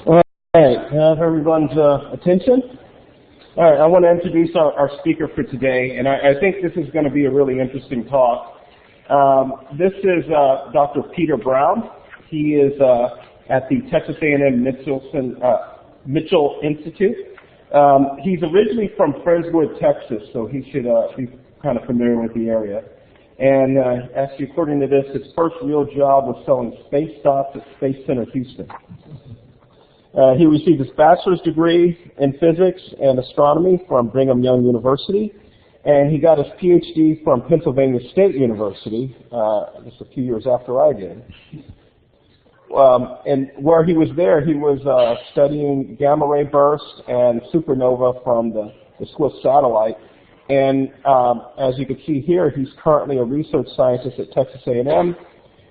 All right, have everyone's attention. All right, I want to introduce our speaker for today, and I think this is going to be a really interesting talk. This is Dr. Peter Brown. He is at the Texas A&M Mitchell Institute. He's originally from Friendswood, Texas, so he should be kind of familiar with the area. And actually, according to this, his first real job was selling space stocks at Space Center Houston. He received his bachelor's degree in physics and astronomy from Brigham Young University, and he got his PhD from Pennsylvania State University just a few years after I did. And where he was there, he was studying gamma ray bursts and supernova from the Swiss satellite. And as you can see here, he's currently a research scientist at Texas A&M,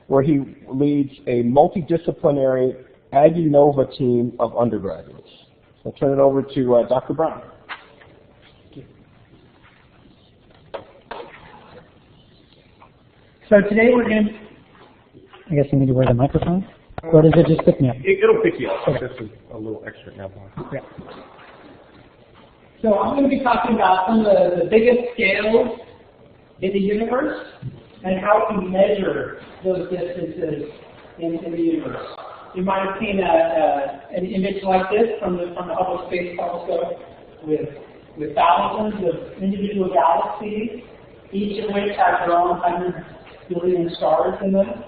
where he leads a multidisciplinary Aggie Nova team of undergraduates. So I'll turn it over to Dr. Brown. So today we're going to, I guess I need to wear the microphone, or does it just pick me up? It'll pick you up. Okay. This is a little extra now. Yeah. So I'm going to be talking about some of the biggest scales in the universe and how we measure those distances in the universe. You might have seen an image like this from the Hubble Space Telescope with thousands of individual galaxies, each of which have their own 100 billion stars in them.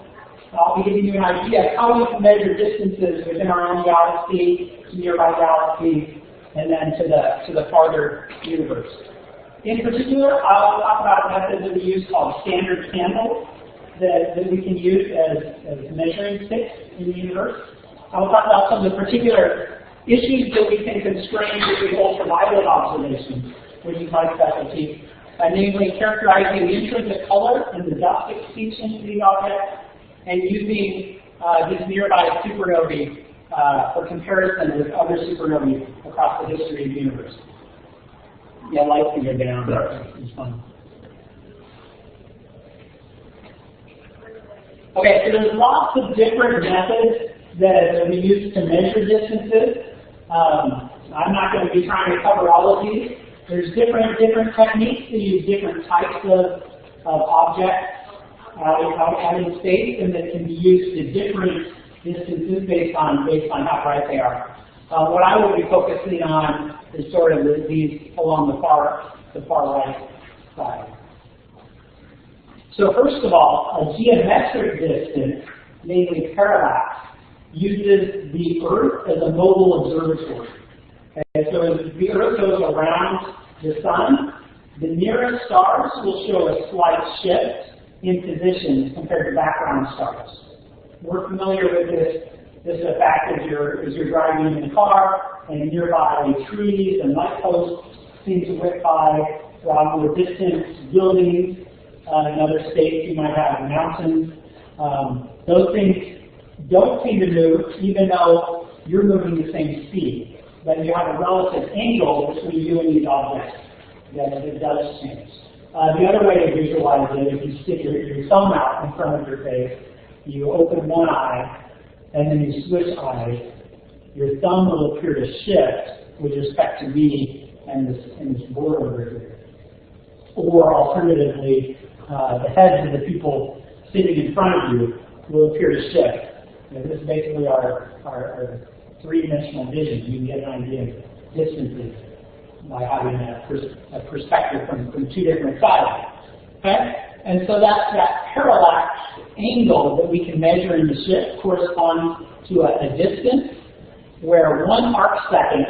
I'll be giving you an idea of how we can measure distances within our own galaxy, to nearby galaxies, and then to the farther universe. In particular, I'll talk about a method that we use called standard candles that we can use as measuring sticks in the universe. I'll talk about some of the particular issues that we can constrain with ultraviolet observations, which is my specialty, namely characterizing the intrinsic color and the dust extinction of these objects, and using these nearby supernovae for comparison with other supernovae across the history of the universe. Yeah, lights can go down. It's fun. Okay, so there's lots of different methods that we use to measure distances. I'm not going to be trying to cover all of these. There's different techniques to use different types of objects out in space, and that can be used to different distances based on how bright they are. What I will be focusing on is sort of these along the far right side. So first of all, a geometric distance, namely parallax, uses the Earth as a mobile observatory. Okay, so as the Earth goes around the Sun, the nearest stars will show a slight shift in position compared to background stars. We're familiar with this effect as you're driving in the car and nearby trees and light posts seem to whip by, while more distant buildings in other states you might have mountains. Those things don't seem to move even though you're moving the same speed. But you have a relative angle between you and these objects that it does change. The other way to visualize it is you stick your thumb out in front of your face, you open one eye, and then you switch eyes. Your thumb will appear to shift with respect to me and this board over here. Or alternatively, the heads of the people sitting in front of you will appear to shift. This is basically our three-dimensional vision. You can get an idea of distances by having a perspective from two different sides. Okay? And so that parallax angle that we can measure in the shift corresponds to a distance where 1 arc second,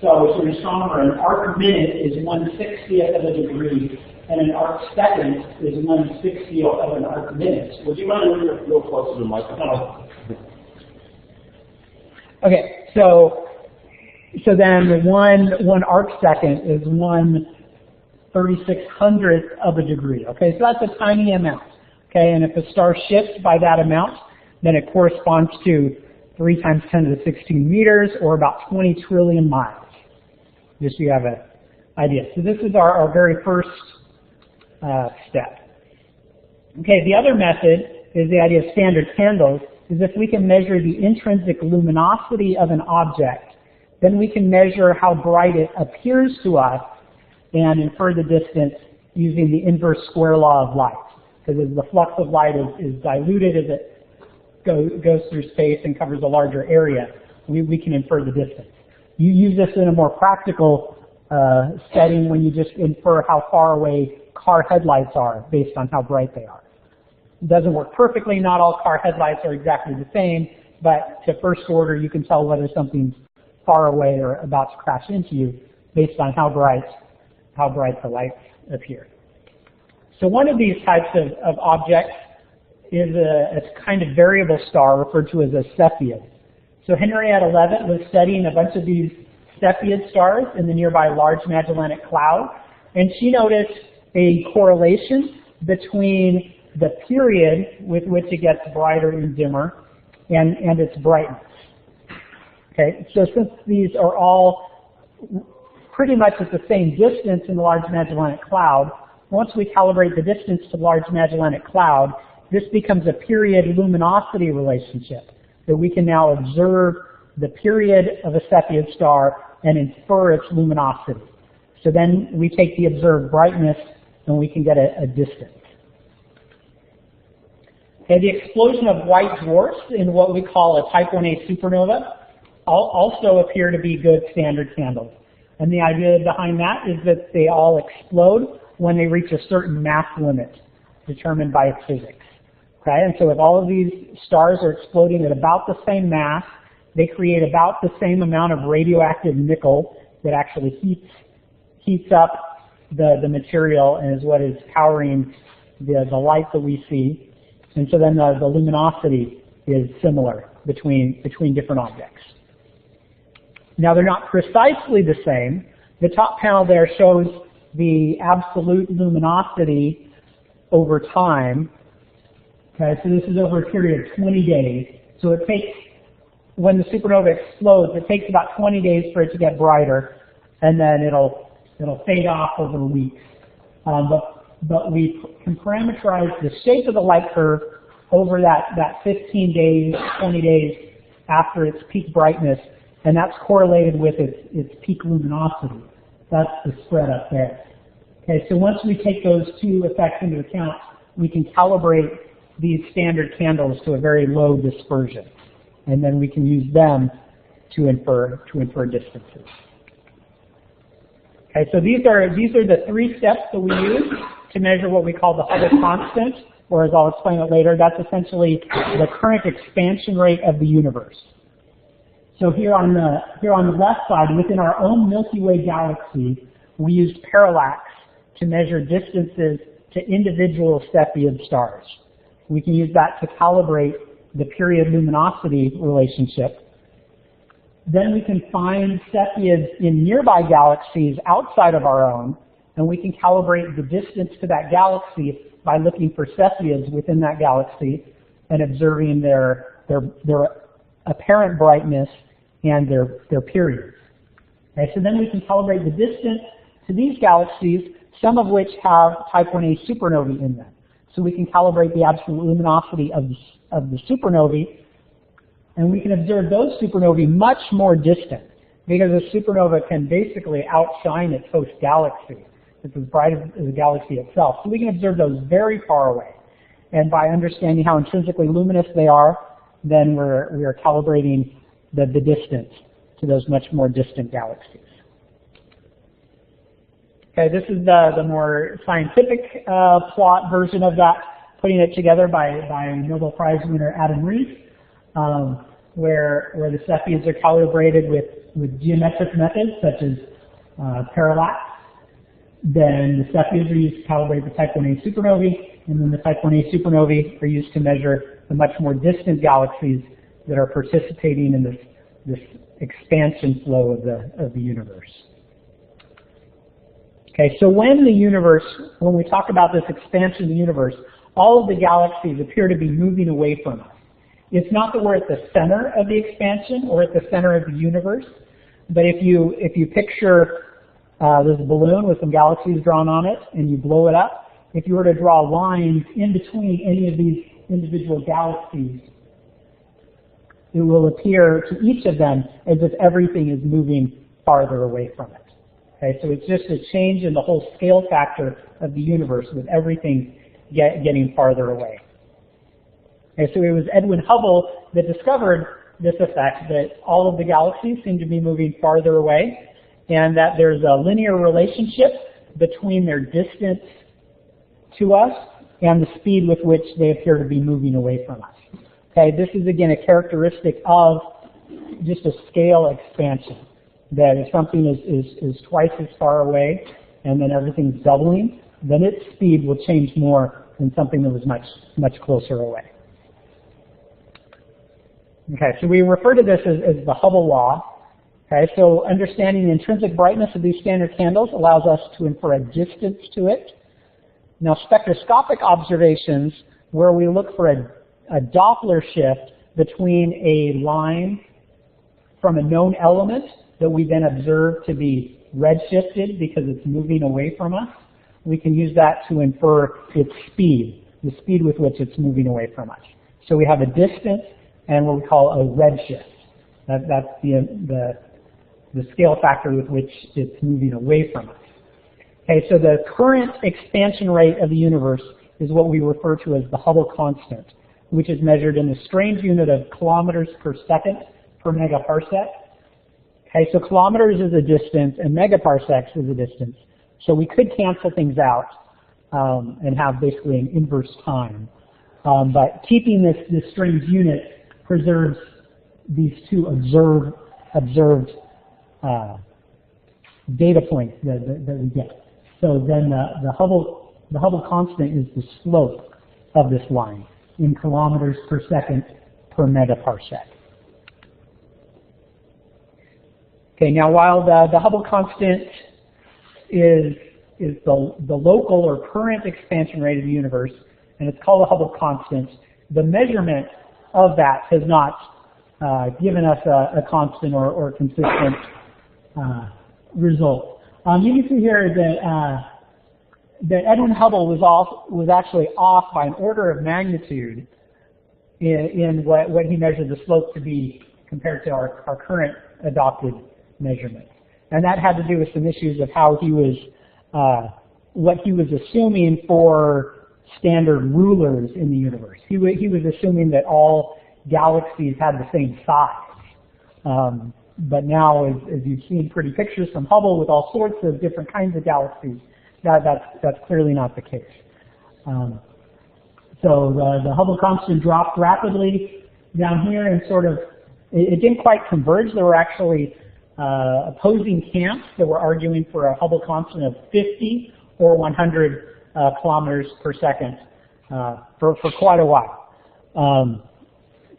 so if you're an astronomer, an arc minute is 1/60th of a degree, and an arc second is 1/60th of an arc minute. Would you mind moving a little closer to the microphone? Okay, so then one arc second is 1/3600th of a degree. Okay, so that's a tiny amount. Okay, and if a star shifts by that amount, then it corresponds to 3 times 10 to the 16 meters, or about 20 trillion miles. Just so you have an idea. So this is our very first step. Okay, the other method is the idea of standard candles, is if we can measure the intrinsic luminosity of an object, then we can measure how bright it appears to us and infer the distance using the inverse square law of light. Because as the flux of light is diluted as it goes through space and covers a larger area, we can infer the distance. You use this in a more practical setting when you just infer how far away car headlights are based on how bright they are. It doesn't work perfectly. Not all car headlights are exactly the same, but to first order, you can tell whether something's far away or about to crash into you based on how bright the lights appear. So one of these types of objects is a kind of variable star referred to as a Cepheid. So Henrietta Leavitt was studying a bunch of these Cepheid stars in the nearby Large Magellanic Cloud, and she noticed a correlation between the period with which it gets brighter and dimmer and its brightness. Okay, so since these are all pretty much at the same distance in the Large Magellanic Cloud, once we calibrate the distance to the Large Magellanic Cloud, this becomes a period luminosity relationship that we can now observe the period of a Cepheid star and infer its luminosity. So then we take the observed brightness and we can get a distance. Okay, the explosion of white dwarfs in what we call a type 1a supernova also appear to be good standard candles. And the idea behind that is that they all explode when they reach a certain mass limit determined by physics. Okay, and so if all of these stars are exploding at about the same mass, they create about the same amount of radioactive nickel that actually heats up the material and is what is powering the light that we see. And so then the luminosity is similar between different objects. Now they're not precisely the same. The top panel there shows the absolute luminosity over time. Okay, so this is over a period of 20 days. So it takes, when the supernova explodes, it takes about 20 days for it to get brighter, and then it'll fade off over weeks. But we can parameterize the shape of the light curve over that 15 days, 20 days after its peak brightness, and that's correlated with its peak luminosity. That's the spread up there. Okay, so once we take those two effects into account, we can calibrate these standard candles to a very low dispersion, and then we can use them to infer distances. Okay, so these are the three steps that we use to measure what we call the Hubble Constant, or as I'll explain it later, that's essentially the current expansion rate of the universe. So here on the left side, within our own Milky Way galaxy, we used Parallax to measure distances to individual Cepheid stars. We can use that to calibrate the period luminosity relationship. Then we can find Cepheids in nearby galaxies outside of our own, and we can calibrate the distance to that galaxy by looking for Cepheids within that galaxy and observing their apparent brightness and their periods. Okay, so then we can calibrate the distance to these galaxies, some of which have type 1a supernovae in them. So we can calibrate the absolute luminosity of the supernovae, and we can observe those supernovae much more distant, because a supernova can basically outshine its host galaxy. It's as bright as the galaxy itself. So we can observe those very far away. And by understanding how intrinsically luminous they are, then we are calibrating the distance to those much more distant galaxies. Okay, this is the more scientific plot version of that, putting it together by Nobel Prize winner Adam Rees, where the Cepheids are calibrated with geometric methods such as parallax. Then the Cepheids are used to calibrate the type 1a supernovae, and then the type 1a supernovae are used to measure the much more distant galaxies that are participating in this expansion flow of the universe. Okay, so when we talk about this expansion of the universe, all of the galaxies appear to be moving away from us. It's not that we're at the center of the expansion or at the center of the universe, but if you picture this balloon with some galaxies drawn on it and you blow it up, if you were to draw lines in between any of these individual galaxies, it will appear to each of them as if everything is moving farther away from it. Okay, so it's just a change in the whole scale factor of the universe, with everything getting farther away. Okay, so it was Edwin Hubble that discovered this effect, that all of the galaxies seem to be moving farther away, and that there's a linear relationship between their distance to us and the speed with which they appear to be moving away from us. Okay, this is again a characteristic of just a scale expansion, that if something is twice as far away and then everything's doubling, then its speed will change more than something that was much closer away. Okay, so we refer to this as the Hubble law. Okay, so understanding the intrinsic brightness of these standard candles allows us to infer a distance to it. Now, spectroscopic observations, where we look for a Doppler shift between a line from a known element that we then observe to be redshifted because it's moving away from us, we can use that to infer its speed, the speed with which it's moving away from us. So we have a distance and what we call a redshift. That's the scale factor with which it's moving away from us. Okay, so the current expansion rate of the universe is what we refer to as the Hubble Constant, which is measured in the strange unit of kilometers per second per megaparsec. Okay, so kilometers is a distance and megaparsecs is a distance. So we could cancel things out and have basically an inverse time. But keeping this strange unit preserves these two observed data points that we get. So then the Hubble constant is the slope of this line in kilometers per second per megaparsec. Okay, now while the Hubble constant is the local or current expansion rate of the universe, and it's called the Hubble constant, the measurement of that has not given us a constant or consistent result. You can see here that Edwin Hubble was actually off by an order of magnitude in what he measured the slope to be compared to our current adopted measurement. And that had to do with some issues of how he was, what he was assuming for standard rulers in the universe. He was assuming that all galaxies had the same size. But now, as you've seen pretty pictures from Hubble with all sorts of different kinds of galaxies, that's clearly not the case. So the Hubble constant dropped rapidly down here, and sort of, it didn't quite converge. There were actually opposing camps that were arguing for a Hubble constant of 50 or 100 kilometers per second for quite a while.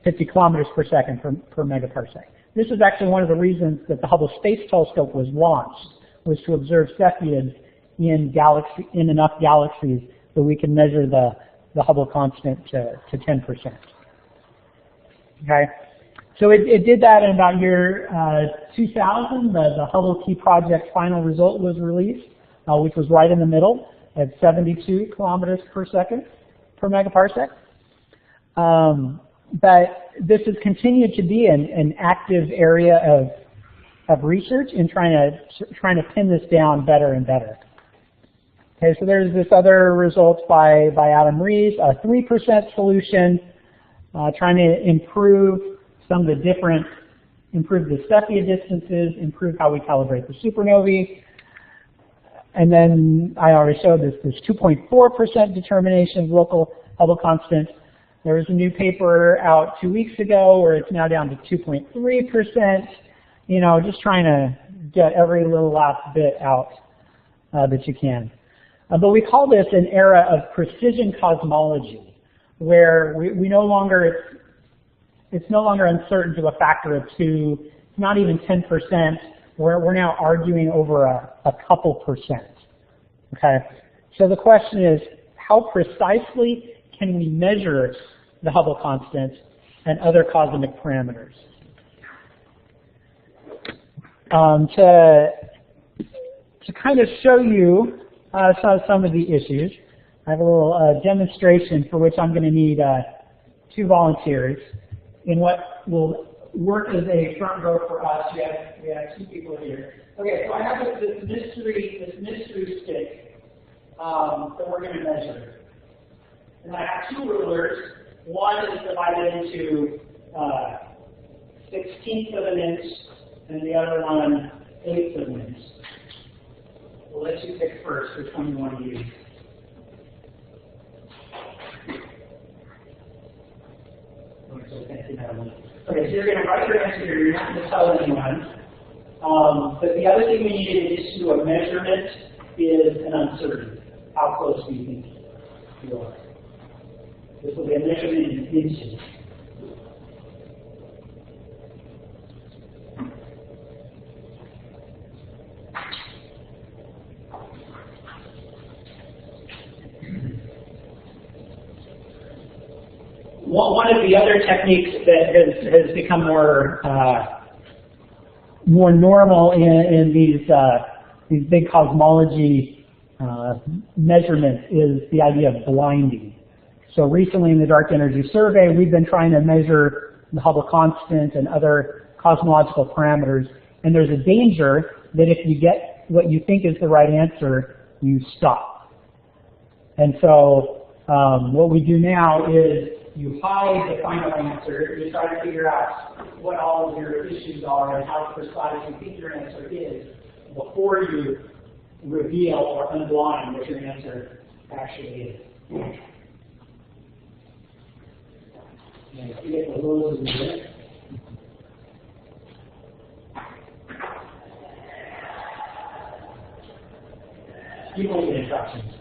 50 kilometers per second per megaparsec. This is actually one of the reasons that the Hubble Space Telescope was launched, was to observe Cepheids in enough galaxies that we can measure the Hubble constant to 10%. Okay, so it did that in about year 2000. The Hubble Key Project final result was released, which was right in the middle at 72 kilometers per second per megaparsec. But this has continued to be an active area of research in trying to pin this down better and better. Okay, so there's this other result by Adam Rees, a 3% solution, trying to improve some of the improve the Cepheid distances, improve how we calibrate the supernovae. And then I already showed this 2.4% determination of local Hubble constant. There was a new paper out 2 weeks ago where it's now down to 2.3%. You know, just trying to get every little last bit out that you can. But we call this an era of precision cosmology, where we no longer, it's no longer uncertain to a factor of 2. It's not even 10%. We're now arguing over a couple percent. Okay, so the question is, how precisely can we measure the Hubble constant and other cosmic parameters? To kind of show you some of the issues, I have a little demonstration for which I'm going to need 2 volunteers in what will work as a front row for us. We have 2 people here. Okay, so I have this mystery stick that we're going to measure. And I have 2 rulers. One is divided into 1/16 of an inch, and the other one 1/8 of an inch. We'll let you pick first which one you want to use. Okay, so you're going to write your answer here. You're not going to tell anyone. But the other thing we need in addition to a measurement is an uncertainty. How close do you think you are? This will be a measurement in inches. One of the other techniques that has become more normal in these big cosmology measurements is the idea of blinding. So recently in the Dark Energy Survey, we've been trying to measure the Hubble Constant and other cosmological parameters, and there's a danger that if you get what you think is the right answer, you stop. And so what we do now is you hide the final answer, you try to figure out what all of your issues are and how precise you think your answer is before you reveal or unblind what your answer actually is. And if you get the rules in there. You won't get instructions.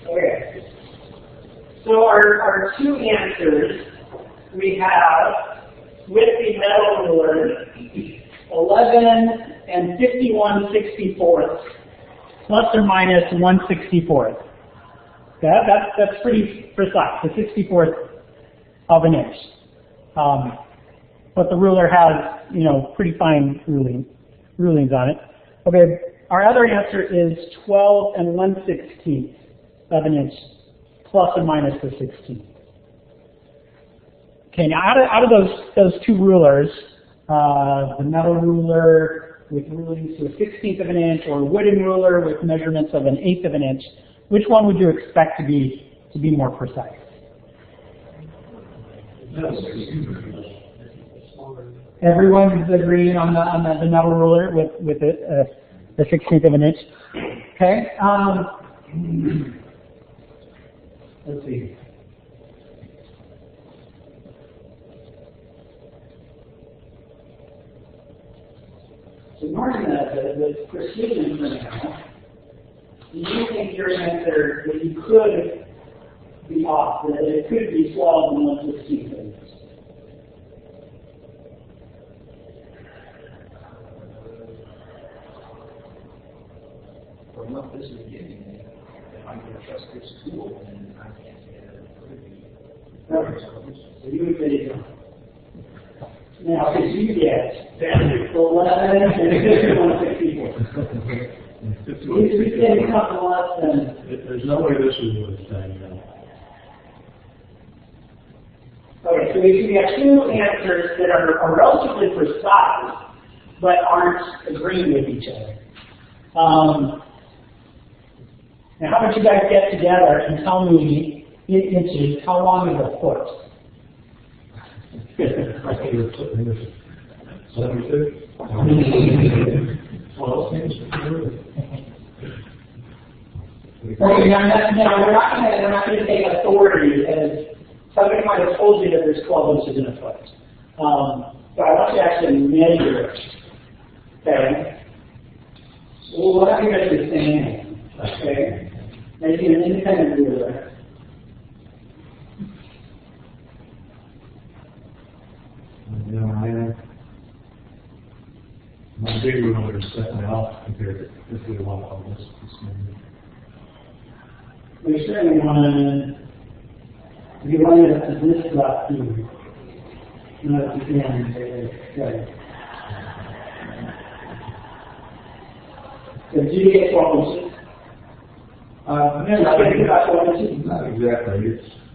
Okay. So our 2 answers we have with the metal ruler 11 and 51/64 plus or minus 1/64. That's pretty precise, the 64th of an inch. But the ruler has, pretty fine rulings on it. Okay, our other answer is 12 and 1/16 of an inch, plus or minus the 16th. Okay, now out of those 2 rulers, the metal ruler with rulings to a 1/16 of an inch, or a wooden ruler with measurements of an 1/8 of an inch, which one would you expect to be more precise? Everyone's agreeing on the metal ruler with the 1/16 of an inch. Okay. Let's see. So ignoring the precision for now, do you think your answer that you could be off, that it could be 12 and 1/16 of an inch? From what this is giving me, if I'm going to trust this tool, then I can't say that it could be. So you would say no. Now, if you get 11 and 1/64. You're getting something less than. There's no way this is what it's saying now. Okay, so we have 2 answers that are relatively precise, but aren't agreeing with each other. Now, how about you guys get together and tell me in inches how long is a foot? I think you're putting this 72. Well, Okay, now we're not going to take authority as somebody might have told you that there's 12 inches in a foot. But I want you to actually measure it. Okay? Well, what I'm going to be saying, okay, making an independent ruler. My big ruler is definitely off compared to if we want all this. We certainly want to be running at this left here. Not at the end. Good. So did you get 12 inches? Not exactly.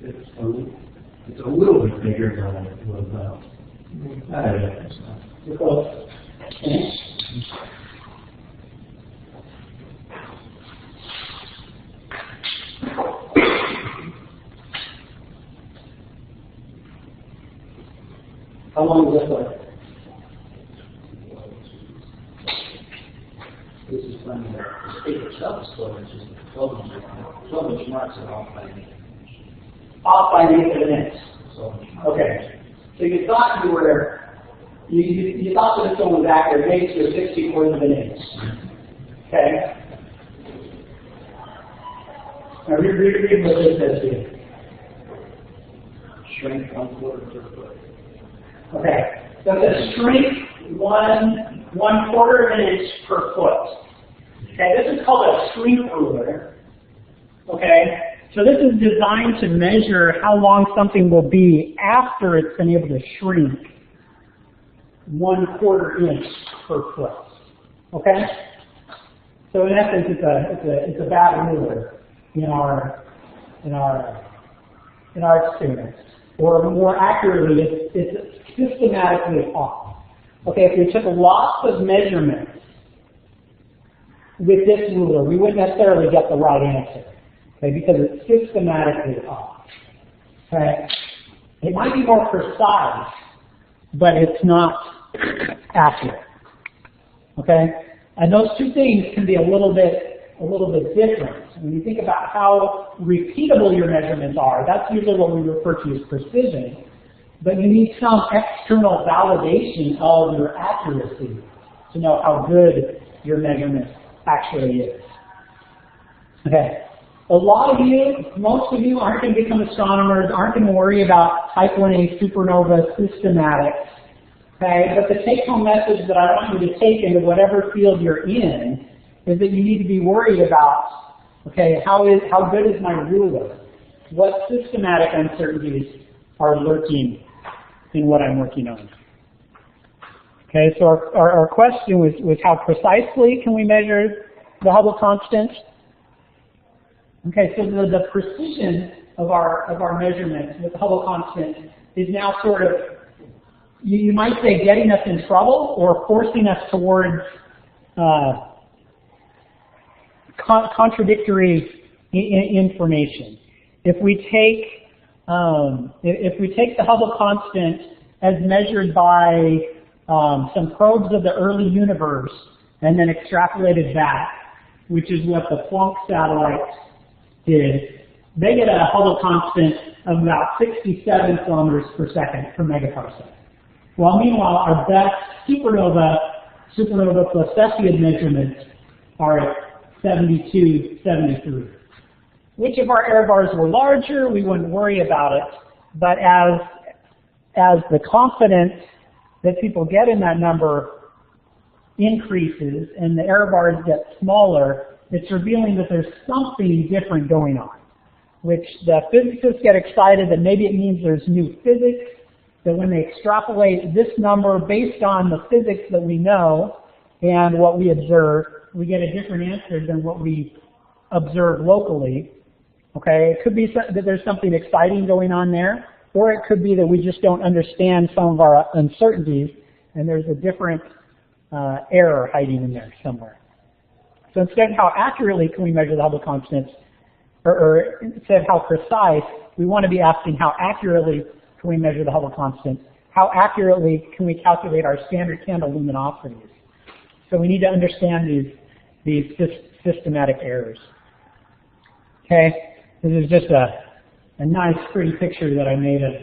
It's a little bit bigger than it was about. You're close. Okay. How long does this look? This is from the state itself is 12 inches. 12 inch marks are off by an inch. Off by an eighth of an inch. 12 inch marks. Okay. So you thought you thought that this one was accurate, maybe to 64th of an inch. Okay. Now read what this says here. Shrink 1/4 per foot. Okay. So it says shrink one quarter of an inch per foot. Okay. This is called a shrink ruler. Okay. So this is designed to measure how long something will be after it's been able to shrink 1/4 inch per foot. Okay? So in essence, it's a bad ruler in our experiments, or more accurately, it's systematically off. Okay, if we took lots of measurements with this ruler, we wouldn't necessarily get the right answer. Okay, because it's systematically off. Okay, it might be more precise, but it's not accurate. Okay, and those two things can be a little bit different. When you think about how repeatable your measurements are, that's usually what we refer to as precision. But you need some external validation of your accuracy to know how good your measurement actually is. Okay. A lot of you, most of you aren't going to become astronomers, aren't going to worry about type 1a supernova systematics. Okay, but the take-home message that I want you to take into whatever field you're in is that you need to be worried about, okay, how good is my ruler? What systematic uncertainties are lurking in what I'm working on? Okay, so our question was how precisely can we measure the Hubble constant? Okay, so the precision of our measurements with the Hubble constant is now sort of, you might say, getting us in trouble or forcing us towards contradictory information. If we take the Hubble constant as measured by some probes of the early universe and then extrapolated that, which is what the Planck satellites did, they get a Hubble constant of about 67 kilometers per second per megaparsec. While meanwhile, our best supernova plus Cepheid measurements are at 72, 73. Which if our error bars were larger, we wouldn't worry about it. But as the confidence that people get in that number increases and the error bars get smaller, it's revealing that there's something different going on, which the physicists get excited that maybe it means there's new physics, that when they extrapolate this number based on the physics that we know and what we observe, we get a different answer than what we observe locally. Okay, it could be that there's something exciting going on there, or it could be that we just don't understand some of our uncertainties and there's a different error hiding in there somewhere. So So instead of how accurately can we measure the Hubble constant, or instead of how precise, we want to be asking how accurately can we measure the Hubble constant? How accurately can we calculate our standard candle luminosities? So we need to understand these systematic errors. Okay, this is just a nice, pretty picture that I made of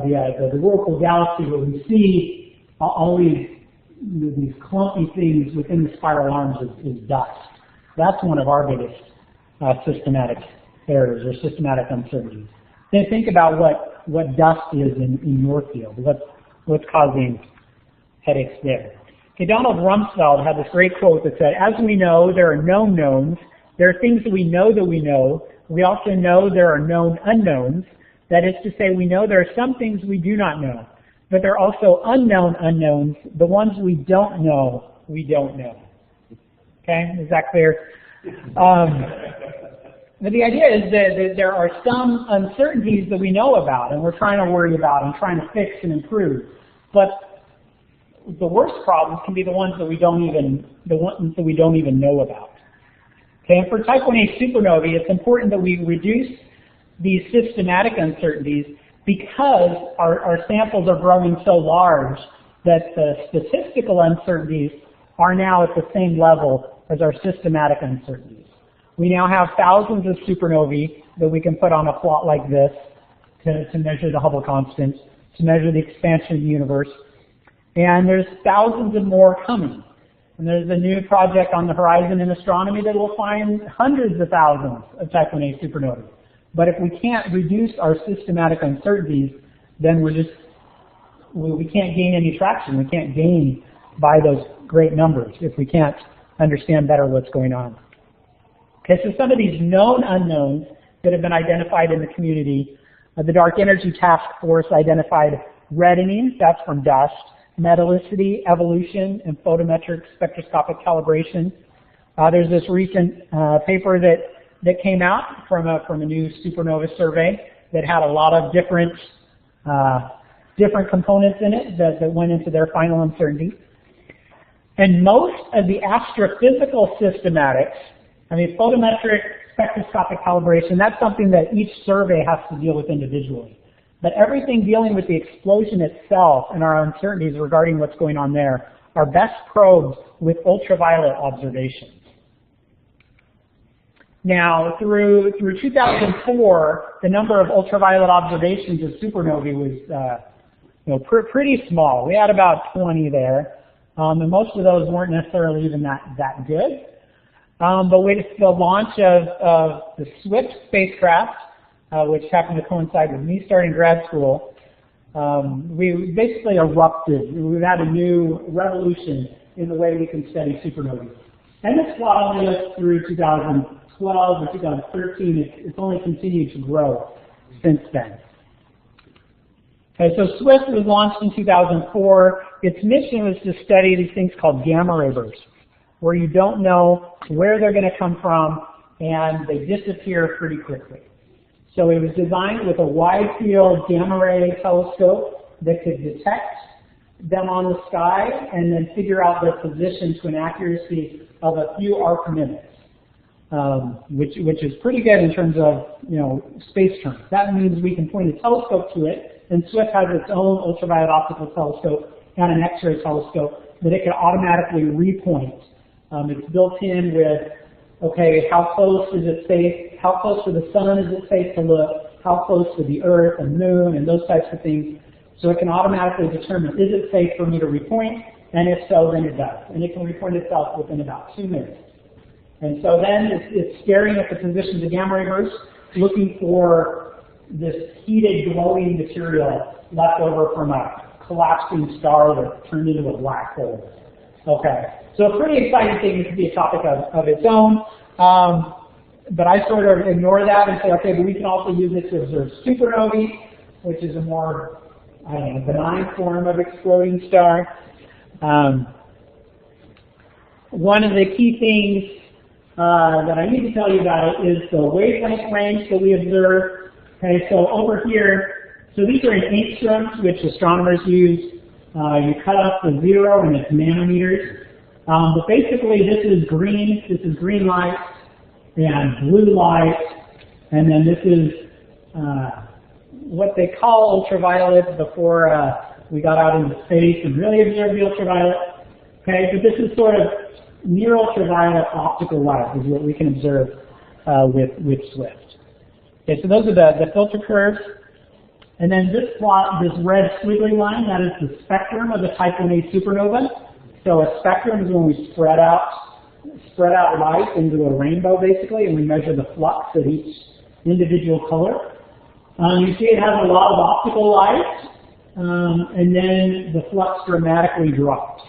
the Whirlpool galaxy, where we see all these clumpy things within the spiral arms is dust. That's one of our biggest systematic errors or systematic uncertainties. Then think about what dust is in your field. What's causing headaches there? Okay, Donald Rumsfeld had this great quote that said, "As we know, there are known knowns. There are things that we know that we know. We also know there are known unknowns. That is to say, we know there are some things we do not know. But there are also unknown unknowns. The ones we don't know, we don't know." Okay, is that clear? But the idea is that there are some uncertainties that we know about and we're trying to worry about and trying to fix and improve. But the worst problems can be the ones that we don't even know about. Okay, and for type 1a supernovae, it's important that we reduce these systematic uncertainties because our samples are growing so large that the statistical uncertainties are now at the same level as our systematic uncertainties. We now have thousands of supernovae that we can put on a plot like this to measure the Hubble constant, to measure the expansion of the universe. And there's thousands of more coming. And there's a new project on the horizon in astronomy that will find hundreds of thousands of type 1a supernovae. But if we can't reduce our systematic uncertainties, then we can't gain any traction. We can't gain by those great numbers if we can't understand better what's going on. Okay, so some of these known unknowns that have been identified in the community, the Dark Energy Task Force identified reddening, that's from dust, metallicity, evolution, and photometric spectroscopic calibration. There's this recent paper that came out from a new supernova survey that had a lot of different components in it that went into their final uncertainty. And most of the astrophysical systematics, photometric spectroscopic calibration, that's something that each survey has to deal with individually. But everything dealing with the explosion itself and our uncertainties regarding what's going on there are best probed with ultraviolet observations. Now, through 2004, the number of ultraviolet observations of supernovae was pretty small. We had about 20 there, and most of those weren't necessarily even that good. But with the launch of the SWIFT spacecraft, which happened to coincide with me starting grad school, we basically erupted. We've had a new revolution in the way we can study supernovae. And this plot only goes through 2012 or 2013. It's only continued to grow since then. Okay, so SWIFT was launched in 2004. Its mission was to study these things called gamma ray bursts, where you don't know where they're going to come from and they disappear pretty quickly. So it was designed with a wide field gamma ray telescope that could detect them on the sky and then figure out their position to an accuracy of a few arc minutes, which is pretty good in terms of space terms. That means we can point a telescope to it, and SWIFT has its own ultraviolet optical telescope and an X-ray telescope that it can automatically repoint. It's built in with, okay, how close is it safe? How close to the sun is it safe to look? How close to the Earth and Moon and those types of things? So it can automatically determine, is it safe for me to repoint? And if so, then it does. And it can repoint itself within about 2 minutes. And so then it's staring at the positions of gamma ray bursts, looking for this heated, glowing material left over from a collapsing star that turned into a black hole. Okay, so a pretty exciting thing. This could be a topic of its own. But I sort of ignore that and say, okay, but we can also use it to observe supernovae, which is a more benign form of exploding star. One of the key things that I need to tell you about is the wavelength range that we observe. Okay, so over here, so these are in angstroms, which astronomers use. You cut off the 0 and it's nanometers. But basically, this is green light and blue light, and then this is what they call ultraviolet before we got out into space and really observed the ultraviolet. Okay, but this is sort of near ultraviolet optical light is what we can observe with SWIFT. Okay, so those are the filter curves. And then this plot, this red squiggly line, that is the spectrum of the type 1a supernova. So a spectrum is when we spread out light into a rainbow, basically, and we measure the flux of each individual color. You see it has a lot of optical light, and then the flux dramatically drops.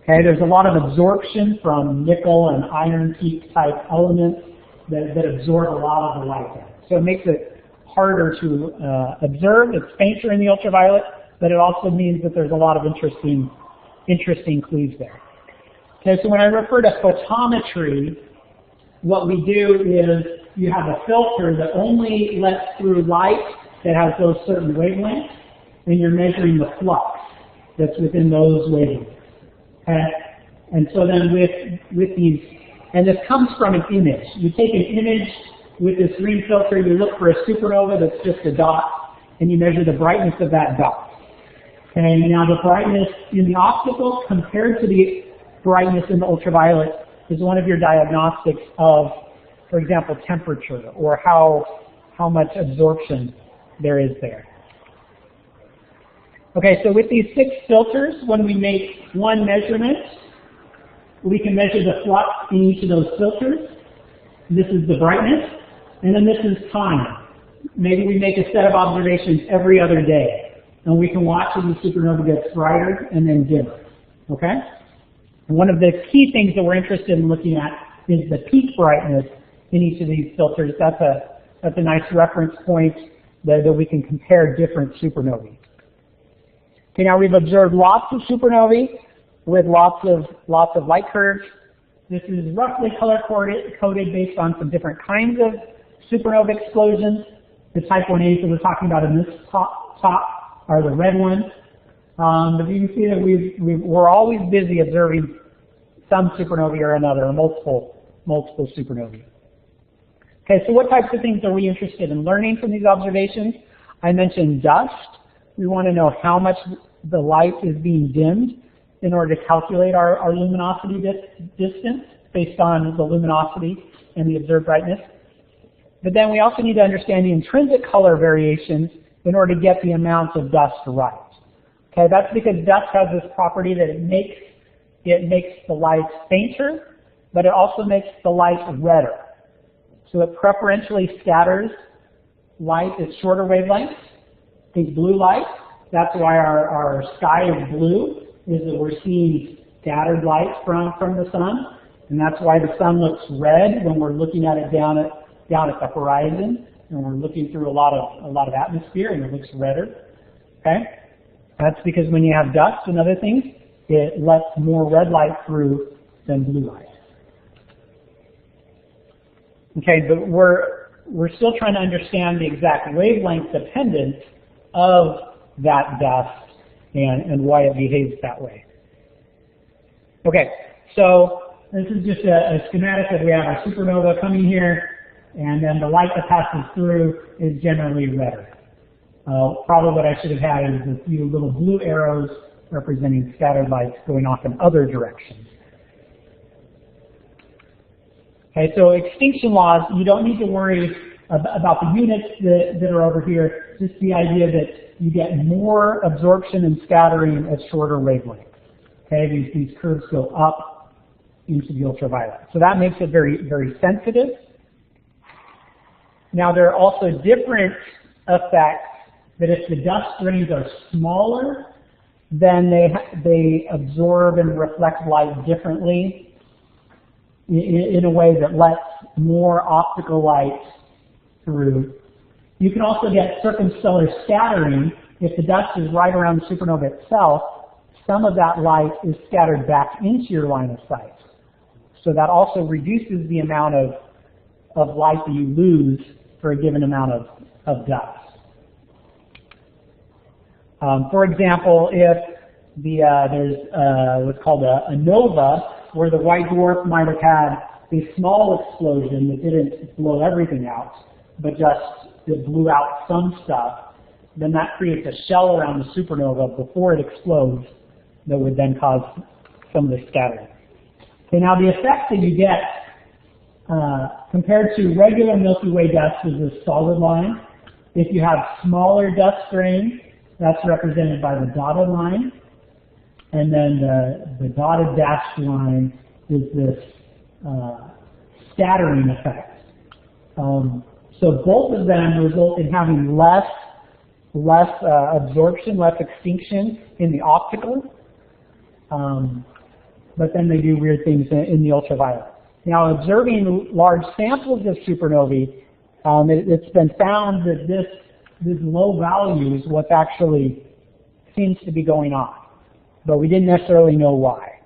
Okay, there's a lot of absorption from nickel and iron peak type elements that absorb a lot of the light there. So it makes it harder to observe. It's fainter in the ultraviolet, but it also means that there's a lot of interesting clues there. Okay, so when I refer to photometry, what we do is you have a filter that only lets through light that has those certain wavelengths, and you're measuring the flux that's within those wavelengths. Okay? And so then with these, and this comes from an image. You take an image with this green filter, you look for a supernova that's just a dot, and you measure the brightness of that dot. Okay, now the brightness in the optical compared to the brightness in the ultraviolet is one of your diagnostics of, for example, temperature or how much absorption there is there. Okay, so with these 6 filters, when we make one measurement, we can measure the flux in each of those filters. This is the brightness, and then this is time. Maybe we make a set of observations every other day, and we can watch as the supernova gets brighter and then dimmer. Okay? And one of the key things that we're interested in looking at is the peak brightness in each of these filters. That's a nice reference point that we can compare different supernovae. Okay, now we've observed lots of supernovae with lots of light curves. This is roughly color-coded based on some different kinds of supernova explosions. The type 1As that we're talking about in this top are the red ones. But you can see that we're always busy observing some supernovae or another, or multiple supernovae. Okay, so what types of things are we interested in learning from these observations? I mentioned dust. We want to know how much the light is being dimmed in order to calculate our luminosity distance based on the luminosity and the observed brightness. But then we also need to understand the intrinsic color variations in order to get the amount of dust right. Okay, that's because dust has this property that it makes the light fainter, but it also makes the light redder. So it preferentially scatters light at shorter wavelengths. Think blue light. That's why our sky is blue, is that we're seeing scattered light from the sun. And that's why the sun looks red when we're looking at it down at the horizon, and we're looking through a lot of atmosphere, and it looks redder. Okay? That's because when you have dust and other things, it lets more red light through than blue light. Okay, but we're still trying to understand the exact wavelength dependence of that dust and why it behaves that way. Okay, so this is just a schematic that we have our supernova coming here, and then the light that passes through is generally redder. Probably what I should have had is a few little blue arrows representing scattered lights going off in other directions. Okay, so extinction laws, you don't need to worry about the units that are over here, just the idea that you get more absorption and scattering at shorter wavelengths. Okay, these curves go up into the ultraviolet. So that makes it very, very sensitive. Now there are also different effects that if the dust grains are smaller, then they absorb and reflect light differently in a way that lets more optical light through. You can also get circumstellar scattering. If the dust is right around the supernova itself, some of that light is scattered back into your line of sight. So that also reduces the amount of light that you lose for a given amount of dust. For example, if there's what's called a nova where the white dwarf might have had a small explosion that didn't blow everything out, but just it blew out some stuff, then that creates a shell around the supernova before it explodes that would then cause some of the scattering. Okay, now the effect that you get compared to regular Milky Way dust is a solid line. If you have smaller dust grains, that's represented by the dotted line. And then the dotted dashed line is this scattering effect. So both of them result in having less absorption, less extinction in the optical. But then they do weird things in the ultraviolet. Now, observing large samples of supernovae, it's been found that this low value is what actually seems to be going on, but we didn't necessarily know why.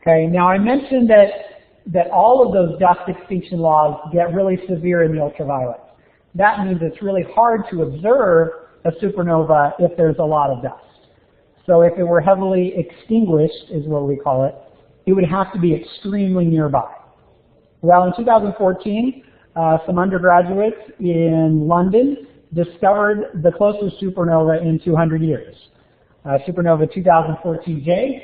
Okay, now I mentioned that all of those dust extinction laws get really severe in the ultraviolet. That means it's really hard to observe a supernova if there's a lot of dust. So if it were heavily extinguished, is what we call it, it would have to be extremely nearby. Well, in 2014, some undergraduates in London discovered the closest supernova in 200 years. Supernova 2014J,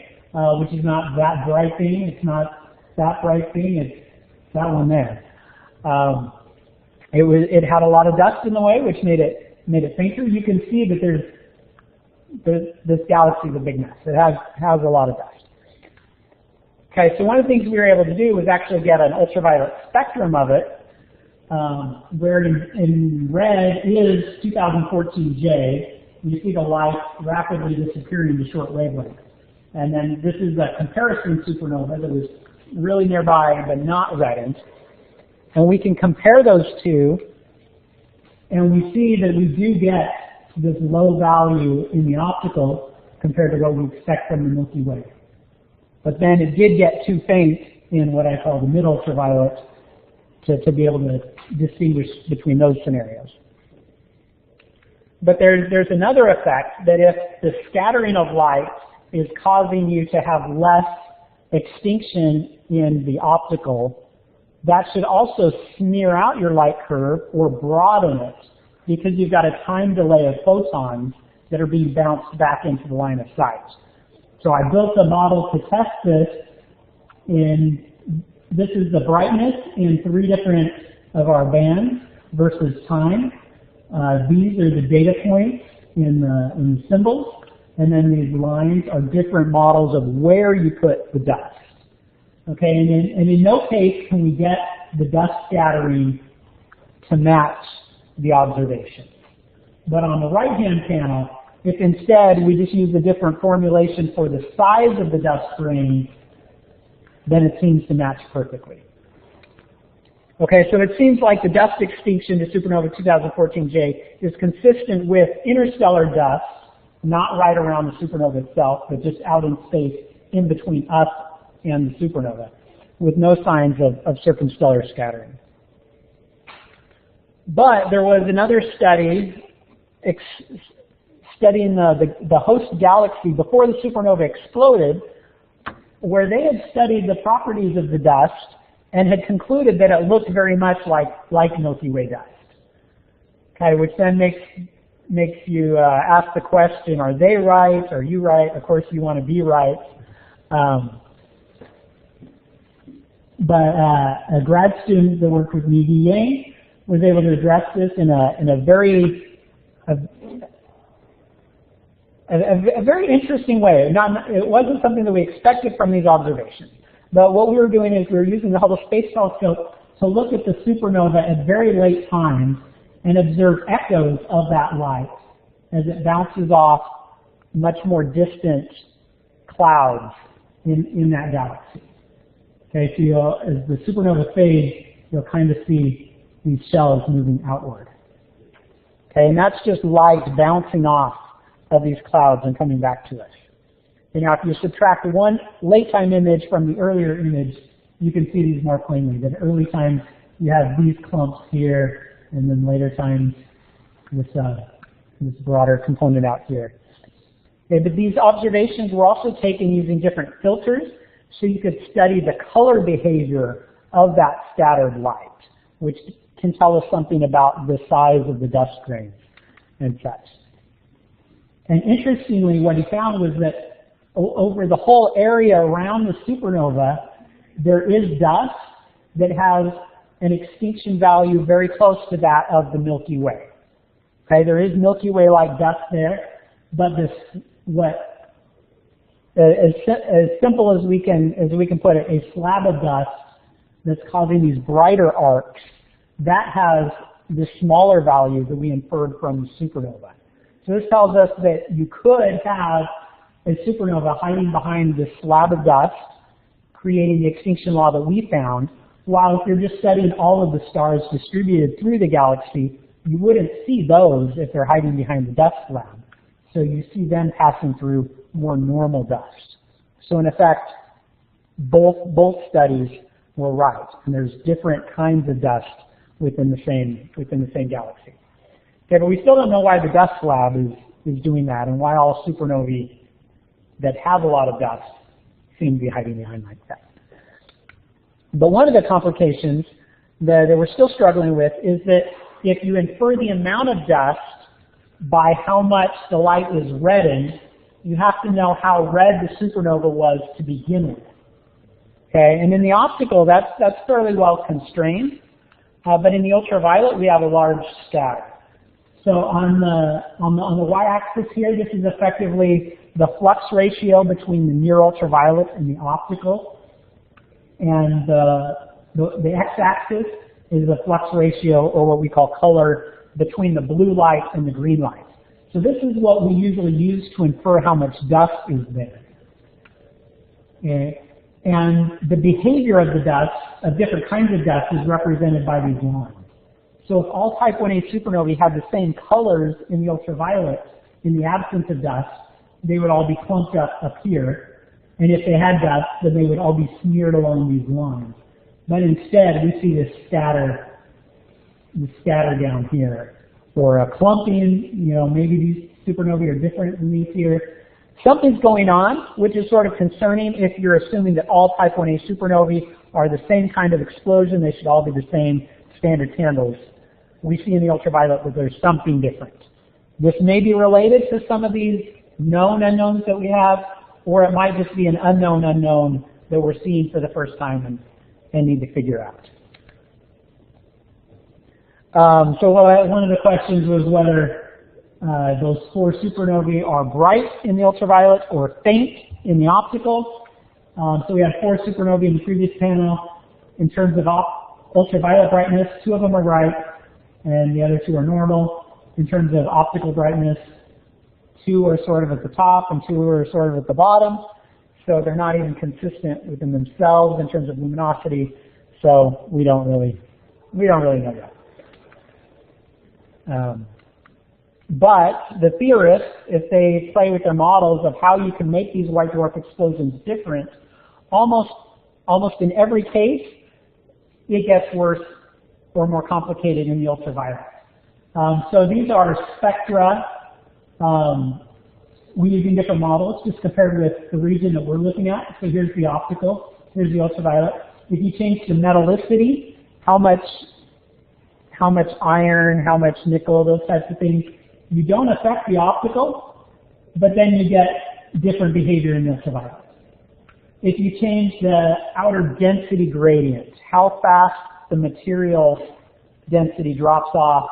which is not that bright thing. It's not that bright thing. It's that one there. It had a lot of dust in the way, which made it fainter. You can see that this galaxy is a big mess. It has a lot of dust. Okay, so one of the things we were able to do was actually get an ultraviolet spectrum of it, where in red is 2014J. You see the light rapidly disappearing to short wavelengths. And then this is a comparison supernova that was really nearby but not reddened. And we can compare those two, and we see that we do get this low value in the optical compared to what we expect from the Milky Way. But then it did get too faint in what I call the mid-ultraviolet to be able to distinguish between those scenarios. But there's another effect, that if the scattering of light is causing you to have less extinction in the optical, that should also smear out your light curve or broaden it, because you've got a time delay of photons that are being bounced back into the line of sight. So I built a model to test this this is the brightness in 3 different of our bands versus time. These are the data points in the symbols, and then these lines are different models of where you put the dust. Okay, and in no case can we get the dust scattering to match the observation. But on the right-hand panel, if instead we just use a different formulation for the size of the dust grain, then it seems to match perfectly. Okay, so it seems like the dust extinction to supernova 2014J is consistent with interstellar dust, not right around the supernova itself, but just out in space in between us and the supernova, with no signs of circumstellar scattering. But there was another study studying the host galaxy before the supernova exploded, where they had studied the properties of the dust and had concluded that it looked very much like Milky Way dust. Okay, which then makes you ask the question, are they right? Are you right? Of course you want to be right. But a grad student that worked with me, Yang, was able to address this in a very interesting way. It wasn't something that we expected from these observations. But what we were doing is we were using the Hubble Space Telescope to look at the supernova at very late times and observe echoes of that light as it bounces off much more distant clouds in that galaxy. Okay, so as the supernova fades, you'll kind of see these shells moving outward. Okay, and that's just light bouncing off of these clouds and coming back to us. And now if you subtract one late time image from the earlier image, you can see these more plainly. That early times you have these clumps here, and then later times this broader component out here. Okay, but these observations were also taken using different filters. so you could study the color behavior of that scattered light, which can tell us something about the size of the dust grains and such. And interestingly, what he found was that over the whole area around the supernova, there is dust that has an extinction value very close to that of the Milky Way. Okay, there is Milky Way-like dust there, but this, what, as simple as we can put it, a slab of dust that's causing these brighter arcs, that has the smaller value that we inferred from supernova. So this tells us that you could have a supernova hiding behind this slab of dust, creating the extinction law that we found, while if you're just studying all of the stars distributed through the galaxy, you wouldn't see those if they're hiding behind the dust slab. So you see them passing through more normal dust. So in effect, both studies were right, and there's different kinds of dust within the same galaxy. Okay, but we still don't know why the dust slab is doing that, and why all supernovae that have a lot of dust seem to be hiding behind like that. But one of the complications that we're still struggling with is that if you infer the amount of dust by how much the light was reddened, you have to know how red the supernova was to begin with. Okay, and in the optical, that's fairly well constrained, but in the ultraviolet, we have a large scatter. So on the y-axis here, this is effectively the flux ratio between the near ultraviolet and the optical, and the x-axis is the flux ratio, or what we call color, between the blue light and the green light. So this is what we usually use to infer how much dust is there. And the behavior of the dust, of different kinds of dust, is represented by these lines. So if all type 1a supernovae had the same colors in the ultraviolet in the absence of dust, they would all be clumped up here. And if they had dust, then they would all be smeared along these lines. But instead, we see this scatter down here. Or a clumping, maybe these supernovae are different than these here. Something's going on, which is sort of concerning if you're assuming that all type 1a supernovae are the same kind of explosion. They should all be the same standard candles. We see in the ultraviolet that there's something different. This may be related to some of these known unknowns that we have, or it might just be an unknown that we're seeing for the first time and need to figure out. So one of the questions was whether those 4 supernovae are bright in the ultraviolet or faint in the optical. So we had 4 supernovae in the previous panel. In terms of ultraviolet brightness, 2 of them are bright, and the other 2 are normal. In terms of optical brightness, 2 are sort of at the top and 2 are sort of at the bottom. So they're not even consistent within themselves in terms of luminosity. So we don't really know that. But the theorists, if they play with their models of how you can make these white dwarf explosions different, almost in every case, it gets worse or more complicated in the ultraviolet. So these are spectra. We're using different models just compared with the region that we're looking at. So here's the optical, here's the ultraviolet. If you change the metallicity, how much iron, how much nickel, those types of things, you don't affect the optical, but then you get different behavior in the ultraviolet. If you change the outer density gradient, how fast the material density drops off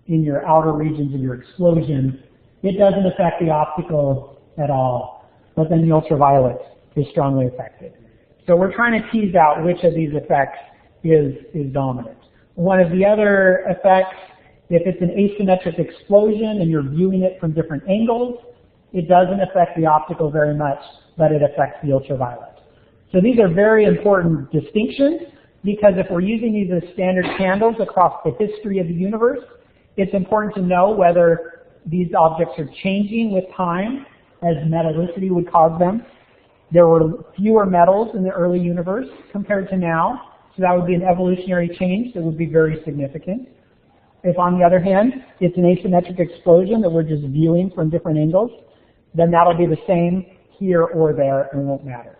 in your outer regions of your explosion, it doesn't affect the optical at all, but then the ultraviolet is strongly affected. So we're trying to tease out which of these effects is dominant. One of the other effects, if it's an asymmetric explosion and you're viewing it from different angles, it doesn't affect the optical very much, but it affects the ultraviolet. So these are very important distinctions, because if we're using these as standard candles across the history of the universe, it's important to know whether these objects are changing with time, as metallicity would cause them. There were fewer metals in the early universe compared to now, so that would be an evolutionary change that would be very significant. If, on the other hand, it's an asymmetric explosion that we're just viewing from different angles, then that'll be the same here or there and it won't matter.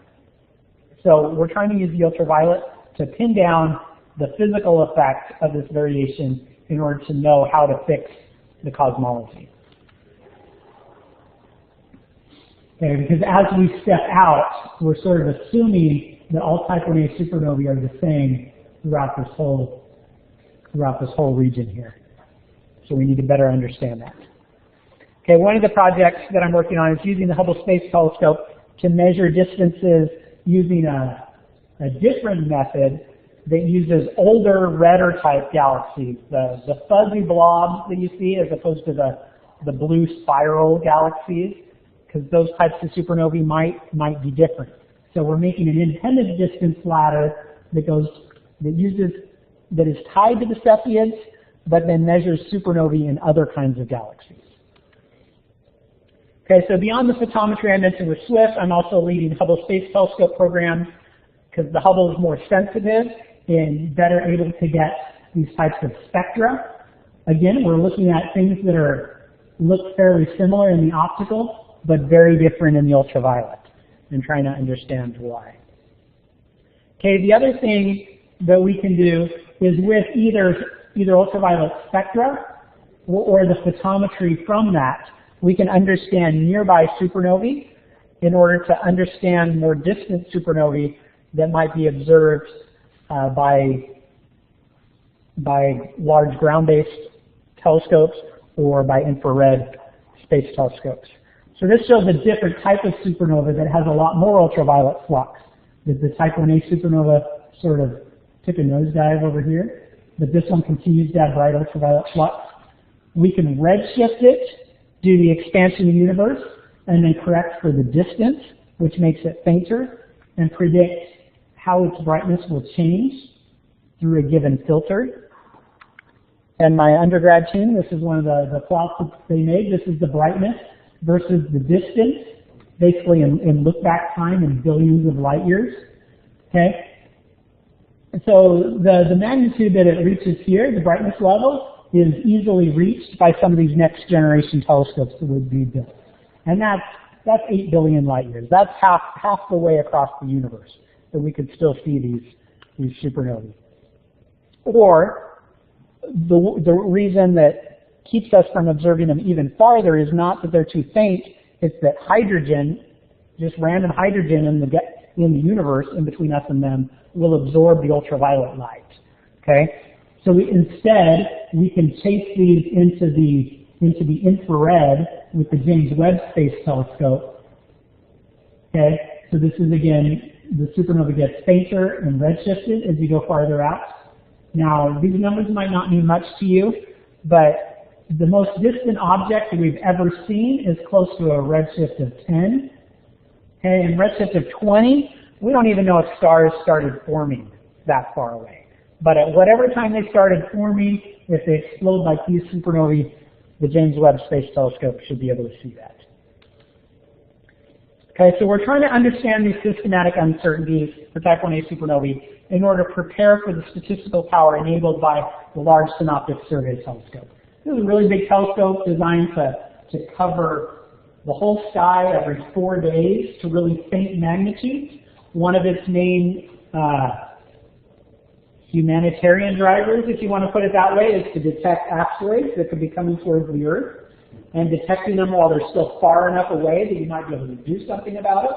So we're trying to use the ultraviolet to pin down the physical effect of this variation in order to know how to fix the cosmology. Okay, because as we step out, we're sort of assuming that all type 1a supernovae are the same throughout this whole region here. So we need to better understand that. Okay, one of the projects that I'm working on is using the Hubble Space Telescope to measure distances using a different method that uses older, redder type galaxies, the fuzzy blobs that you see as opposed to the blue spiral galaxies, because those types of supernovae might be different. So we're making an independent distance ladder that is tied to the Cepheids, but then measures supernovae in other kinds of galaxies. Okay, so beyond the photometry I mentioned with SWIFT, I'm also leading Hubble Space Telescope programs because the Hubble is more sensitive and better able to get these types of spectra. Again, we're looking at things that look fairly similar in the optical, but very different in the ultraviolet, and trying to understand why. Okay, the other thing that we can do is with either ultraviolet spectra or the photometry from that, we can understand nearby supernovae in order to understand more distant supernovae that might be observed by large ground-based telescopes or by infrared space telescopes. So this shows a different type of supernova that has a lot more ultraviolet flux. The type 1a supernova sort of took a nosedive over here, but this one continues to have bright ultraviolet flux. We can redshift it, do the expansion of the universe, and then correct for the distance, which makes it fainter, and predict how its brightness will change through a given filter. And my undergrad team, this is one of the plots that they made. This is the brightness versus the distance, basically in look-back time in billions of light years. Okay? And so the magnitude that it reaches here, the brightness level, is easily reached by some of these next generation telescopes that would be built. And that's 8 billion light years. That's half the way across the universe that we could still see these supernovae. Or the reason that keeps us from observing them even farther is not that they're too faint, it's that hydrogen, just random hydrogen in the universe in between us and them, will absorb the ultraviolet light. Okay? So instead, we can chase these into the infrared with the James Webb Space Telescope. Okay, so this is again, the supernova gets fainter and redshifted as you go farther out. Now, these numbers might not mean much to you, but the most distant object that we've ever seen is close to a redshift of 10. Okay, and redshift of 20, we don't even know if stars started forming that far away. But at whatever time they started forming, if they explode like these supernovae, the James Webb Space Telescope should be able to see that. Okay, so we're trying to understand these systematic uncertainties for type 1a supernovae in order to prepare for the statistical power enabled by the Large Synoptic Survey Telescope. This is a really big telescope designed to cover the whole sky every 4 days to really faint magnitudes. One of its main humanitarian drivers, if you want to put it that way, is to detect asteroids that could be coming towards the Earth, and detecting them while they're still far enough away that you might be able to do something about it.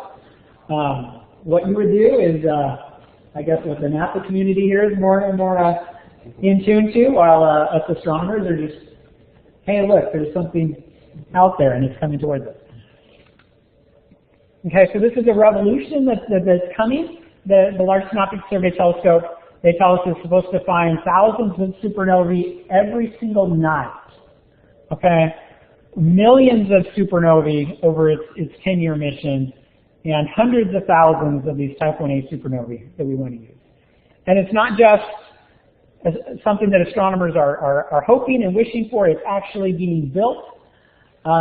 What you would do is, I guess what the NASA community here is more and more in tune to, while us astronomers are just, hey look, there's something out there and it's coming towards us. Okay, so this is a revolution that's coming. The Large Synoptic Survey Telescope, they tell us it's supposed to find thousands of supernovae every single night. Okay? Millions of supernovae over its 10-year mission, and hundreds of thousands of these type 1a supernovae that we want to use. And it's not just something that astronomers are hoping and wishing for, it's actually being built.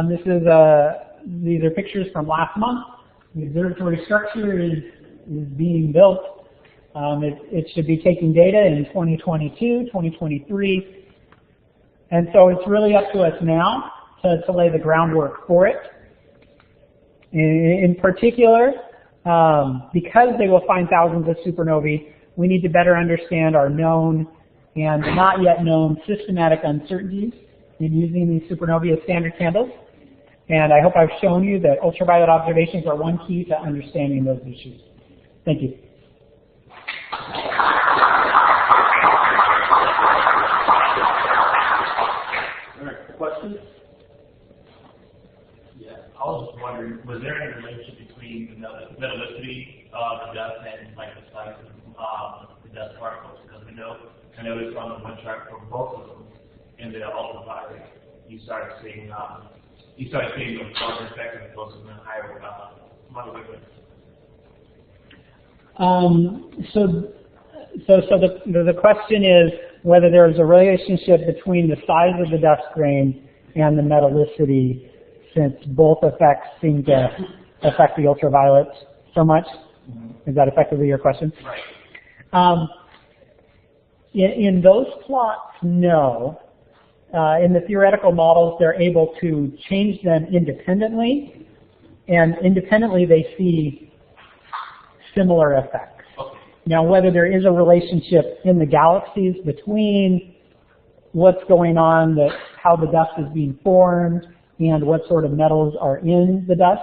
These are pictures from last month. The observatory structure is being built. It should be taking data in 2022, 2023. And so it's really up to us now to lay the groundwork for it. In particular, because they will find thousands of supernovae, we need to better understand our known and not yet known systematic uncertainties in using these supernovae as standard candles. And I hope I've shown you that ultraviolet observations are one key to understanding those issues. Thank you. All right, questions? Yeah, I was just wondering, was there any relationship between the metallicity of the dust and like the size of the dust particles? Because I noticed on the one chart for both of them in the ultraviolet, you started seeing the larger effect as opposed to the higher wavelength. So the question is whether there is a relationship between the size of the dust grain and the metallicity, since both effects seem to affect the ultraviolet so much. Is that effectively your question? Right. In those plots, no. In the theoretical models, they're able to change them independently, and independently they see similar effects. Okay. Now, whether there is a relationship in the galaxies between what's going on, how the dust is being formed, and what sort of metals are in the dust,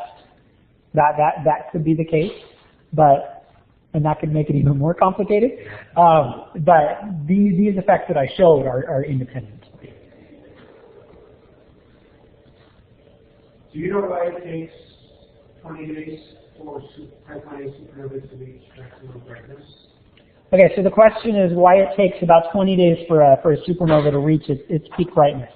that could be the case, and that could make it even more complicated. But these effects that I showed are independent. Do you know why it takes 20 days for type 1A supernovae to reach maximum brightness? Okay, so the question is why it takes about 20 days for a supernova to reach its peak brightness.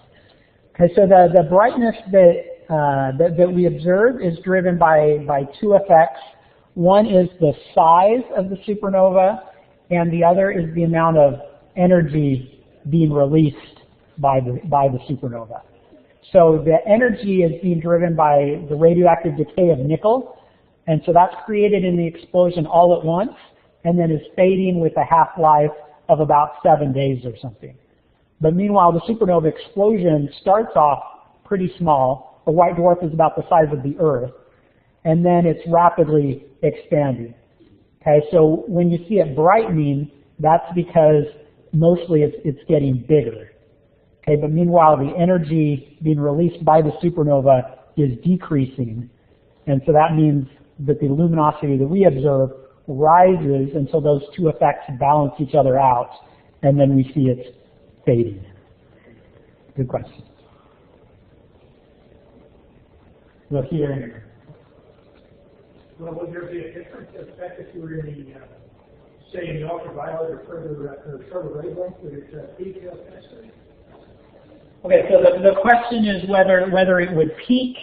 Okay, so the brightness that we observe is driven by two effects. One is the size of the supernova, and the other is the amount of energy being released by the supernova. So the energy is being driven by the radioactive decay of nickel, and so that's created in the explosion all at once, and then is fading with a half-life of about 7 days or something. But meanwhile, the supernova explosion starts off pretty small. A white dwarf is about the size of the Earth, and then it's rapidly expanding. Okay, so when you see it brightening, that's because mostly it's getting bigger. Okay, but meanwhile, the energy being released by the supernova is decreasing, and so that means that the luminosity that we observe rises, and so those two effects balance each other out, and then we see it fading. Good question. Look here. Well, would there be a different effect if you were in the, say, in the ultraviolet or shorter wavelength? Would it peak faster? Okay, so the question is whether it would peak,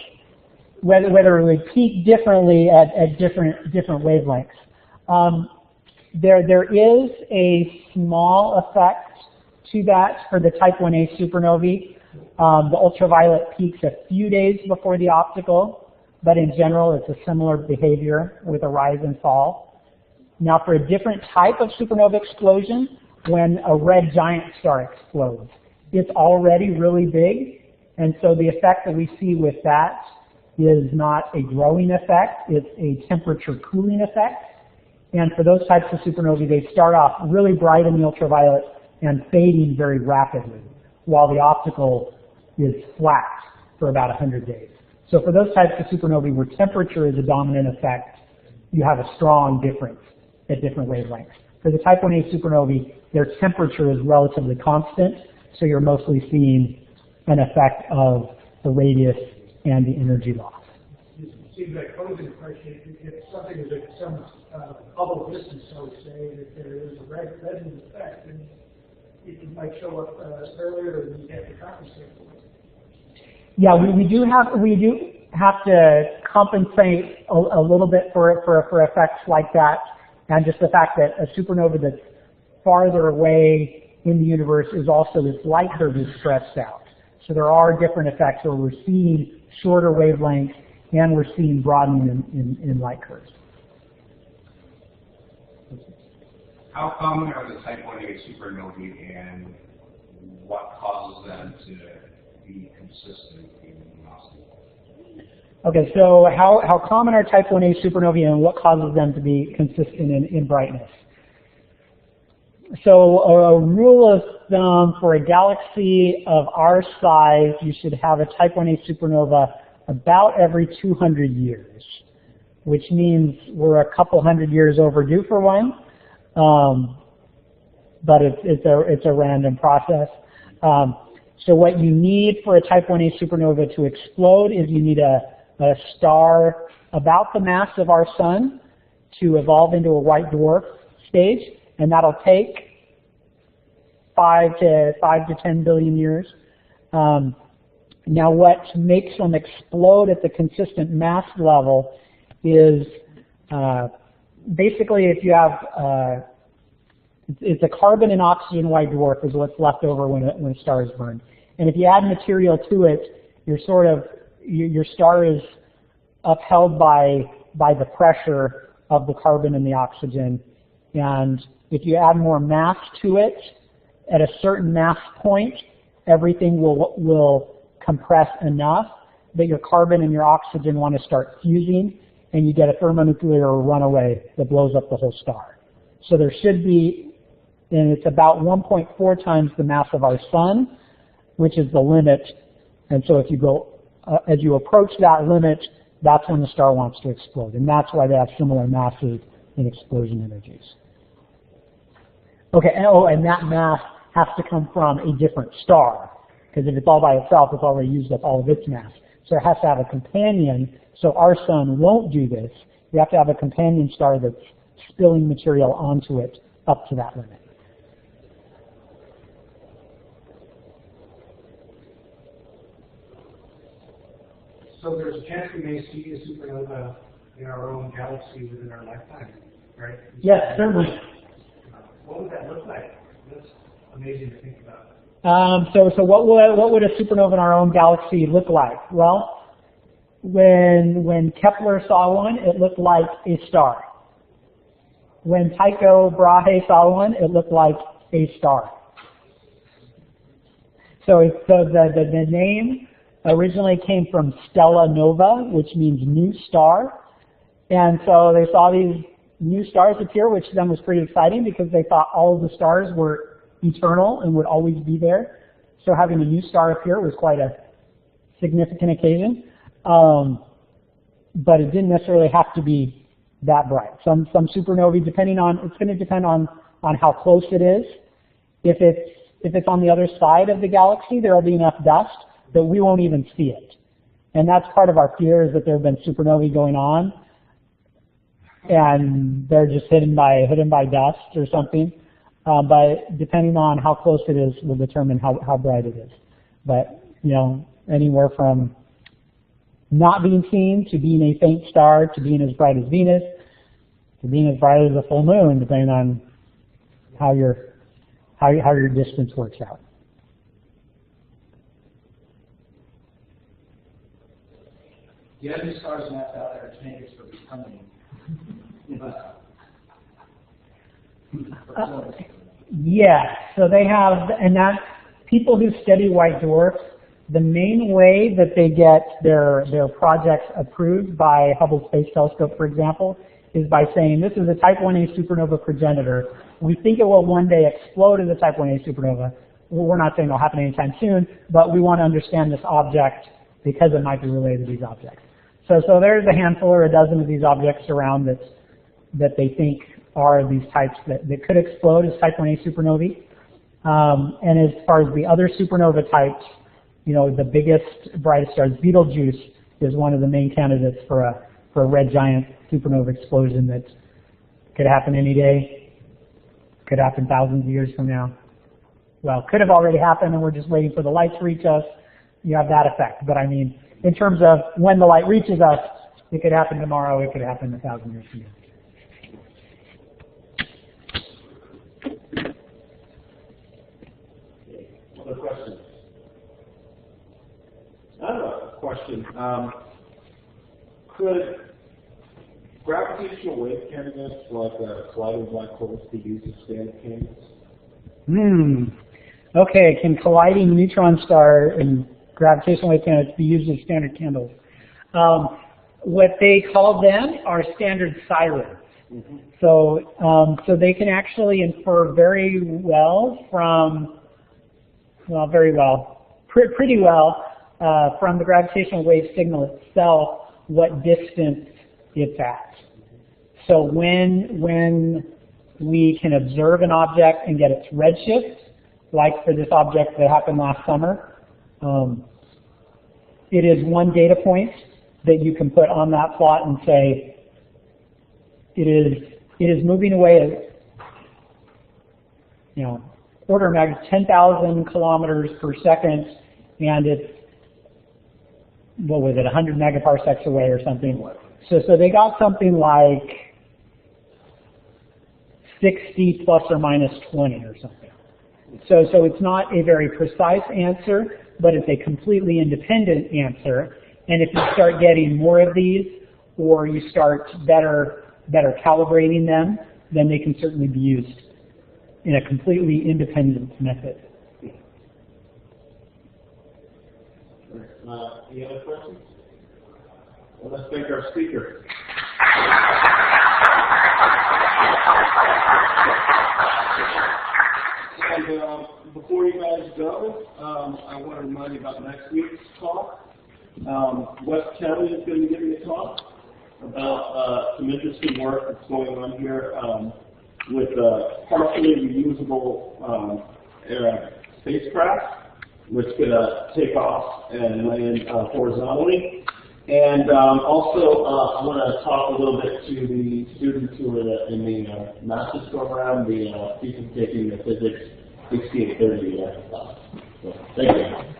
whether it would peak differently at different wavelengths. There is a small effect to that for the type 1A supernovae. The ultraviolet peaks a few days before the optical, but in general it's a similar behavior with a rise and fall. Now for a different type of supernova explosion, when a red giant star explodes, it's already really big, and so the effect that we see with that is not a growing effect, it's a temperature cooling effect. And for those types of supernovae, they start off really bright in the ultraviolet and fading very rapidly, while the optical is flat for about 100 days. So for those types of supernovae where temperature is a dominant effect, you have a strong difference at different wavelengths. For the type 1A supernovae, their temperature is relatively constant, so you're mostly seeing an effect of the radius and the energy loss. It seems like posing the question, if something is at some Hubble distance, so to say, that there is a reddening effect, then it might show up earlier than you have to compensate for it. Yeah, we do have to compensate a little bit for effects like that, and just the fact that a supernova that's farther away in the universe is also, its light curve is stretched out. So there are different effects where we're seeing shorter wavelengths and we're seeing broadening in light curves. How common are the type 1A supernovae, and what causes them to be consistent in luminosity? Okay, so how common are type 1a supernovae and what causes them to be consistent in brightness? So a rule of thumb for a galaxy of our size, you should have a type 1a supernova about every 200 years, which means we're a couple hundred years overdue for one, but it's a random process. So what you need for a type 1a supernova to explode is you need a star about the mass of our sun to evolve into a white dwarf stage, and that'll take 5 to 10 billion years. Now what makes them explode at the consistent mass level is basically if you have it's a carbon and oxygen white dwarf is what's left over when a star is burned. And if you add material to it, your star is upheld by the pressure of the carbon and the oxygen. And if you add more mass to it, at a certain mass point, everything will compress enough that your carbon and your oxygen want to start fusing, and you get a thermonuclear runaway that blows up the whole star. So there should be, and it's about 1.4 times the mass of our sun, which is the limit. And so if you go, as you approach that limit, that's when the star wants to explode. And that's why they have similar masses and explosion energies. Okay, and that mass has to come from a different star. Because if it's all by itself, it's already used up all of its mass. So it has to have a companion. So our sun won't do this. You have to have a companion star that's spilling material onto it up to that limit. So there's a chance we may see a supernova in our own galaxy within our lifetime, right? Yes, certainly. What would that look like? That's amazing to think about. So what would a supernova in our own galaxy look like? Well, when Kepler saw one, it looked like a star. When Tycho Brahe saw one, it looked like a star. So the name originally came from Stella Nova, which means new star. And so they saw these new stars appear, which to them was pretty exciting because they thought all of the stars were eternal and would always be there. So having a new star appear was quite a significant occasion. But it didn't necessarily have to be that bright. Some supernovae, it's going to depend on how close it is. If it's on the other side of the galaxy, there will be enough dust that we won't even see it. And that's part of our fear, is that there have been supernovae going on and they're just hidden by dust or something. But depending on how close it is will determine how bright it is. But, anywhere from not being seen to being a faint star to being as bright as Venus to being as bright as a full moon, depending on how your distance works out. Do you have any stars mapped out that are candidates for becoming? Yeah, so they have, and that people who study white dwarfs, the main way that they get their projects approved by Hubble Space Telescope, for example, is by saying this is a type 1a supernova progenitor. We think it will one day explode as a type 1a supernova. Well, we're not saying it'll happen anytime soon, but we want to understand this object because it might be related to these objects. So there's a handful or a dozen of these objects around that they think are these types that could explode as type 1a supernovae. And as far as the other supernova types, the biggest, brightest stars, Betelgeuse is one of the main candidates for a red giant supernova explosion that could happen any day, could happen thousands of years from now. Well, could have already happened and we're just waiting for the light to reach us. You have that effect. But I mean, in terms of when the light reaches us, it could happen tomorrow, it could happen 1,000 years from now. Other questions? I have a question. Could gravitational wave candidates like colliding black holes be used as standard candles? Okay, can colliding neutron star and gravitational wave candidates be used as standard candles? What they call them are standard sirens. So, so they can actually infer very well from, pretty well from the gravitational wave signal itself what distance it's at. So when we can observe an object and get its redshift, like for this object that happened last summer, it is one data point that you can put on that plot and say, it is moving away at, order of magnitude 10,000 kilometers per second, and it's, what was it, 100 megaparsecs away or something. So they got something like 60 plus or minus 20 or something. So it's not a very precise answer, but it's a completely independent answer. And if you start getting more of these, or you start better calibrating them, then they can certainly be used in a completely independent method. Any other questions? Well, let's thank our speaker. And before you guys go, I want to remind you about next week's talk. Wes Kelly is going to be giving a talk about some interesting work that's going on here with partially reusable spacecraft, which could take off and land horizontally. And also, I want to talk a little bit to the students who are in the master's program, the people taking the physics 6830 class. So, thank you.